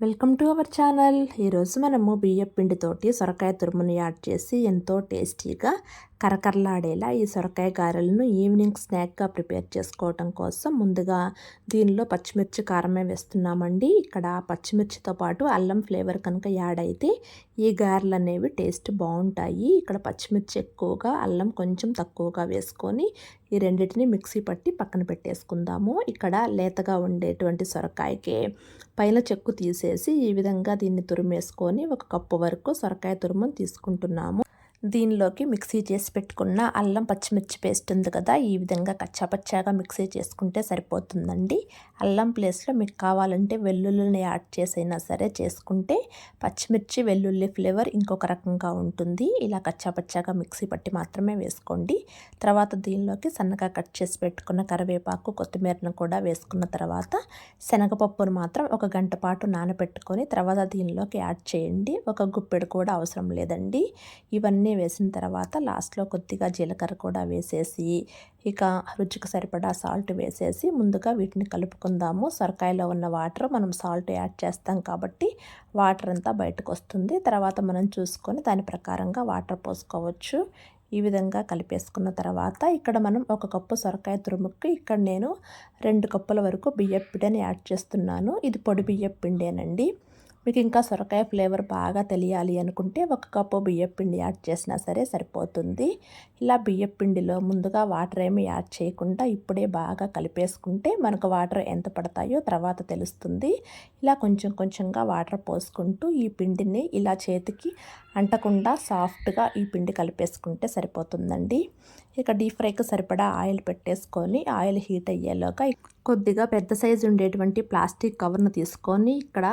Welcome to our channel. ఈరోజు మనము బియ్యం పిండితోటి సొరకాయ తురుముని యాడ్ చేసి ఎంతో టేస్టీగా కరకరలాడేలా ఈ సొరకాయ గారెలను ఈవినింగ్ స్నాక్గా ప్రిపేర్ చేసుకోవటం కోసం ముందుగా దీనిలో పచ్చిమిర్చి కారమే వేస్తున్నామండి. ఇక్కడ పచ్చిమిర్చితో పాటు అల్లం ఫ్లేవర్ కనుక యాడ్ అయితే ఈ గారెలు అనేవి టేస్ట్ బాగుంటాయి. ఇక్కడ పచ్చిమిర్చి ఎక్కువగా, అల్లం కొంచెం తక్కువగా వేసుకొని ఈ రెండింటిని మిక్సీ పట్టి పక్కన పెట్టేసుకుందాము. ఇక్కడ లేతగా ఉండేటువంటి సొరకాయకి పైన చెక్కు తీసేసి ఈ విధంగా దీన్ని తురిమేసుకొని 1 కప్పు వరకు సొరకాయ తురుమును తీసుకుంటున్నాము. దీనిలోకి మిక్సీ చేసి పెట్టుకున్న అల్లం పచ్చిమిర్చి పేస్ట్ ఉంది కదా, ఈ విధంగా కచ్చాపచ్చాగా మిక్సీ చేసుకుంటే సరిపోతుందండి. అల్లం ప్లేస్లో మీకు కావాలంటే వెల్లుల్లిని యాడ్ చేసైనా సరే చేసుకుంటే పచ్చిమిర్చి వెల్లుల్లి ఫ్లేవర్ ఇంకొక రకంగా ఉంటుంది. ఇలా కచ్చాపచ్చాగా మిక్సీ పట్టి మాత్రమే వేసుకోండి. తర్వాత దీనిలోకి సన్నగా కట్ చేసి పెట్టుకున్న కరివేపాకు, కొత్తిమీరను కూడా వేసుకున్న తర్వాత శనగపప్పును మాత్రం 1 గంట పాటు నానబెట్టుకొని తర్వాత దీనిలోకి యాడ్ చేయండి. 1 గుప్పెడు కూడా అవసరం లేదండి. ఇవన్నీ వేసిన తర్వాత లాస్ట్లో కొద్దిగా జీలకర్ర కూడా వేసేసి ఇక రుచికి సరిపడా సాల్ట్ వేసేసి ముందుగా వీటిని కలుపుకుందాము. సొరకాయలో ఉన్న వాటర్ మనం సాల్ట్ యాడ్ చేస్తాం కాబట్టి వాటర్ అంతా బయటకు వస్తుంది. తర్వాత మనం చూసుకొని దాని ప్రకారంగా వాటర్ పోసుకోవచ్చు. ఈ విధంగా కలిపేసుకున్న తర్వాత ఇక్కడ మనం 1 కప్పు సొరకాయ తురుముకి ఇక్కడ నేను 2 కప్పుల వరకు బియ్యం పిండిని యాడ్ చేస్తున్నాను. ఇది పొడి బియ్యం పిండేనండి. మీకు ఇంకా సొరకాయ ఫ్లేవర్ బాగా తెలియాలి అనుకుంటే 1 కప్పు బియ్యం పిండి యాడ్ చేసినా సరే సరిపోతుంది. ఇలా బియ్యం పిండిలో ముందుగా వాటర్ ఏమి యాడ్ చేయకుండా ఇప్పుడే బాగా కలిపేసుకుంటే మనకు వాటర్ ఎంత పడతాయో తర్వాత తెలుస్తుంది. ఇలా కొంచెం కొంచెంగా వాటర్ పోసుకుంటూ ఈ పిండిని ఇలా చేతికి అంటకుండా సాఫ్ట్గా ఈ పిండి కలిపేసుకుంటే సరిపోతుందండి. ఇక డీప్ ఫ్రైకి సరిపడా ఆయిల్ పెట్టేసుకొని ఆయిల్ హీట్ అయ్యేలోగా కొద్దిగా పెద్ద సైజు ఉండేటువంటి ప్లాస్టిక్ కవర్ను తీసుకొని ఇక్కడ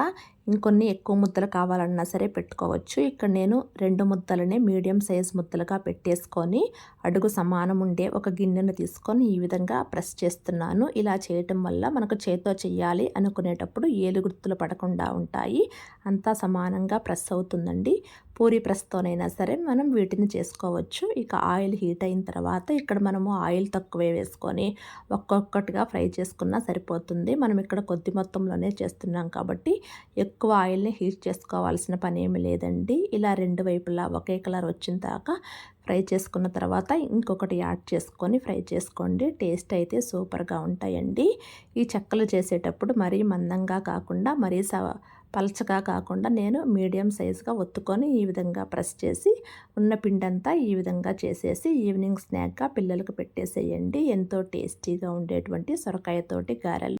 ఇంకొన్ని ఎక్కువ ముద్దలు కావాలన్నా సరే పెట్టుకోవచ్చు. ఇక్కడ నేను 2 ముద్దలని మీడియం సైజ్ ముద్దలుగా పెట్టేసుకొని అడుగు సమానం ఉండే ఒక గిన్నెను తీసుకొని ఈ విధంగా ప్రెస్ చేస్తున్నాను. ఇలా చేయటం వల్ల మనకు చేతితో చేయాలి అనుకునేటప్పుడు ఏలు గుర్తులు పడకుండా ఉంటాయి. అంతా సమానంగా ప్రెస్ అవుతుందండి. పూరి ప్రెస్తోనైనా సరే మనం వీటిని చేసుకోవచ్చు. ఇక ఆయిల్ హీట్ అయిన తర్వాత ఇక్కడ మనము ఆయిల్ తక్కువే వేసుకొని ఒక్కొక్కటిగా ఫ్రై చేసుకున్నా సరిపోతుంది. మనం ఇక్కడ కొద్ది మొత్తంలోనే చేస్తున్నాం కాబట్టి ఎక్కువ ఆయిల్ని హీట్ చేసుకోవాల్సిన పని ఏమి లేదండి. ఇలా 2 వైపులా ఒకే కలర్ వచ్చిన దాకా ఫ్రై చేసుకున్న తర్వాత ఇంకొకటి యాడ్ చేసుకొని ఫ్రై చేసుకోండి. టేస్ట్ అయితే సూపర్గా ఉంటాయండి. ఈ చెక్కలు చేసేటప్పుడు మరీ మందంగా కాకుండా మరీ పలచగా కాకుండా నేను మీడియం సైజుగా ఒత్తుకొని ఈ విధంగా ప్రెస్ చేసి ఉన్న పిండంతా ఈ విధంగా చేసేసి ఈవినింగ్ స్నాక్గా పిల్లలకు పెట్టేసేయండి. ఎంతో టేస్టీగా ఉండేటువంటి సొరకాయతోటి గారెలు.